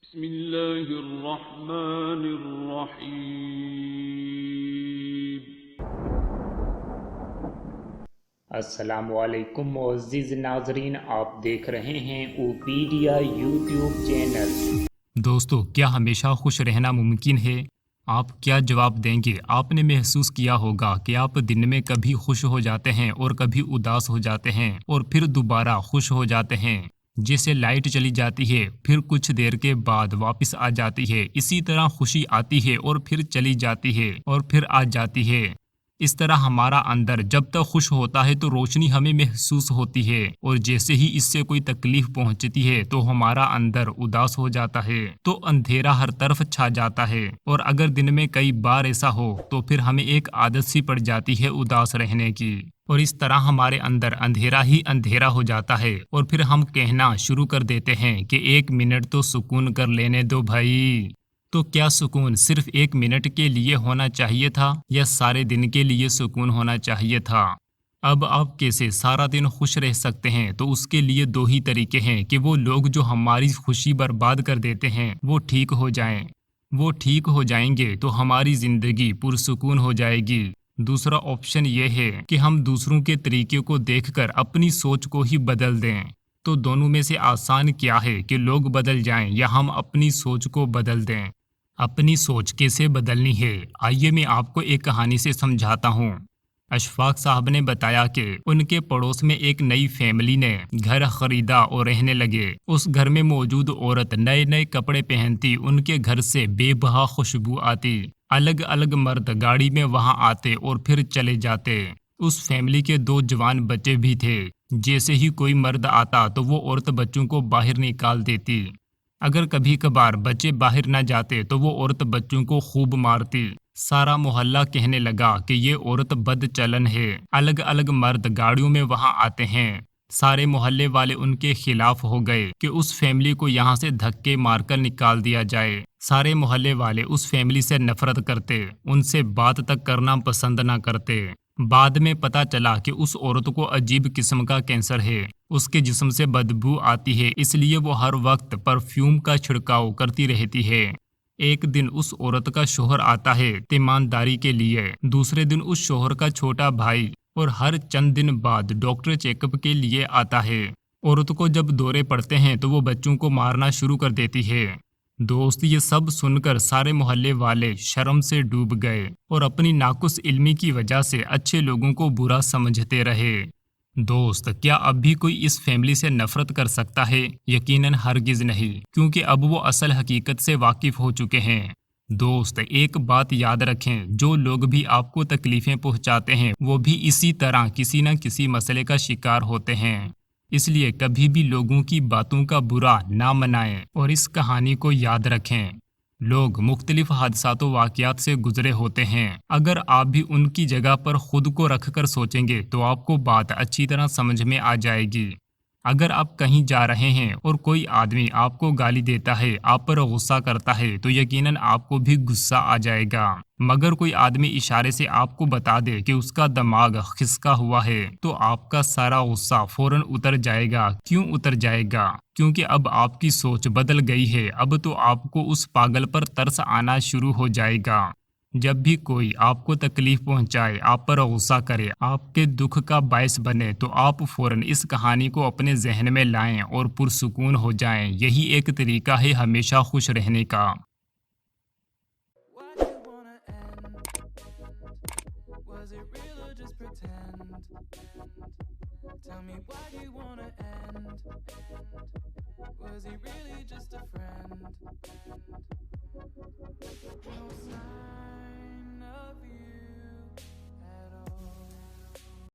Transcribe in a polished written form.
بسم اللہ الرحمن الرحیم۔ السلام علیکم معزز ناظرین، آپ دیکھ رہے ہیں اوپیڈیا یوٹیوب چینل۔ دوستو، کیا ہمیشہ خوش رہنا ممکن ہے؟ آپ کیا جواب دیں گے؟ آپ نے محسوس کیا ہوگا کہ آپ دن میں کبھی خوش ہو جاتے ہیں اور کبھی اداس ہو جاتے ہیں اور پھر دوبارہ خوش ہو جاتے ہیں۔ جیسے لائٹ چلی جاتی ہے پھر کچھ دیر کے بعد واپس آ جاتی ہے، اسی طرح خوشی آتی ہے اور پھر چلی جاتی ہے اور پھر آ جاتی ہے۔ اس طرح ہمارا اندر جب تک خوش ہوتا ہے تو روشنی ہمیں محسوس ہوتی ہے، اور جیسے ہی اس سے کوئی تکلیف پہنچتی ہے تو ہمارا اندر اداس ہو جاتا ہے، تو اندھیرا ہر طرف چھا جاتا ہے۔ اور اگر دن میں کئی بار ایسا ہو تو پھر ہمیں ایک عادت سی پڑ جاتی ہے اداس رہنے کی، اور اس طرح ہمارے اندر اندھیرا ہی اندھیرا ہو جاتا ہے، اور پھر ہم کہنا شروع کر دیتے ہیں کہ 1 منٹ تو سکون کر لینے دو بھائی۔ تو کیا سکون صرف 1 منٹ کے لیے ہونا چاہیے تھا، یا سارے دن کے لیے سکون ہونا چاہیے تھا؟ اب آپ کیسے سارا دن خوش رہ سکتے ہیں؟ تو اس کے لیے 2 ہی طریقے ہیں کہ وہ لوگ جو ہماری خوشی برباد کر دیتے ہیں وہ ٹھیک ہو جائیں۔ وہ ٹھیک ہو جائیں گے تو ہماری زندگی پرسکون ہو جائے گی۔ دوسرا آپشن یہ ہے کہ ہم دوسروں کے طریقے کو دیکھ کر اپنی سوچ کو ہی بدل دیں۔ تو دونوں میں سے آسان کیا ہے کہ لوگ بدل جائیں یا ہم اپنی سوچ کو بدل دیں؟ اپنی سوچ کیسے بدلنی ہے، آئیے میں آپ کو ایک کہانی سے سمجھاتا ہوں۔ اشفاق صاحب نے بتایا کہ ان کے پڑوس میں ایک نئی فیملی نے گھر خریدا اور رہنے لگے۔ اس گھر میں موجود عورت نئے نئے کپڑے پہنتی، ان کے گھر سے بے بہا خوشبو آتی، الگ الگ مرد گاڑی میں وہاں آتے اور پھر چلے جاتے۔ اس فیملی کے 2 جوان بچے بھی تھے۔ جیسے ہی کوئی مرد آتا تو وہ عورت بچوں کو باہر نکال دیتی۔ اگر کبھی کبھار بچے باہر نہ جاتے تو وہ عورت بچوں کو خوب مارتی۔ سارا محلہ کہنے لگا کہ یہ عورت بد چلن ہے، الگ الگ مرد گاڑیوں میں وہاں آتے ہیں۔ سارے محلے والے ان کے خلاف ہو گئے کہ اس فیملی کو یہاں سے دھکے مار کر نکال دیا جائے۔ سارے محلے والے اس فیملی سے نفرت کرتے، ان سے بات تک کرنا پسند نہ کرتے۔ بعد میں پتا چلا کہ اس عورت کو عجیب قسم کا کینسر ہے، اس کے جسم سے بدبو آتی ہے، اس لیے وہ ہر وقت پرفیوم کا چھڑکاؤ کرتی رہتی ہے۔ ایک دن اس عورت کا شوہر آتا ہے تیمارداری کے لیے، دوسرے دن اس شوہر کا چھوٹا بھائی، اور ہر چند دن بعد ڈاکٹر چیک اپ کے لیے آتا ہے۔ عورت کو جب دورے پڑتے ہیں تو وہ بچوں کو مارنا شروع کر دیتی ہے۔ دوست، یہ سب سن کر سارے محلے والے شرم سے ڈوب گئے اور اپنی ناقص علمی کی وجہ سے اچھے لوگوں کو برا سمجھتے رہے۔ دوست، کیا اب بھی کوئی اس فیملی سے نفرت کر سکتا ہے؟ یقیناً ہرگز نہیں، کیونکہ اب وہ اصل حقیقت سے واقف ہو چکے ہیں۔ دوست، ایک بات یاد رکھیں، جو لوگ بھی آپ کو تکلیفیں پہنچاتے ہیں وہ بھی اسی طرح کسی نہ کسی مسئلے کا شکار ہوتے ہیں۔ اس لیے کبھی بھی لوگوں کی باتوں کا برا نہ منائیں، اور اس کہانی کو یاد رکھیں۔ لوگ مختلف حادثات و واقعات سے گزرے ہوتے ہیں، اگر آپ بھی ان کی جگہ پر خود کو رکھ کر سوچیں گے تو آپ کو بات اچھی طرح سمجھ میں آ جائے گی۔ اگر آپ کہیں جا رہے ہیں اور کوئی آدمی آپ کو گالی دیتا ہے، آپ پر غصہ کرتا ہے، تو یقیناً آپ کو بھی غصہ آ جائے گا۔ مگر کوئی آدمی اشارے سے آپ کو بتا دے کہ اس کا دماغ خسکا ہوا ہے تو آپ کا سارا غصہ فوراً اتر جائے گا۔ کیوں اتر جائے گا؟ کیونکہ اب آپ کی سوچ بدل گئی ہے۔ اب تو آپ کو اس پاگل پر ترس آنا شروع ہو جائے گا۔ جب بھی کوئی آپ کو تکلیف پہنچائے، آپ پر غصہ کرے، آپ کے دکھ کا باعث بنے، تو آپ فوراً اس کہانی کو اپنے ذہن میں لائیں اور پرسکون ہو جائیں۔ یہی ایک طریقہ ہے ہمیشہ خوش رہنے کا۔ Was it real or just pretend? Tell me, why do you wanna end? Was he really just a friend?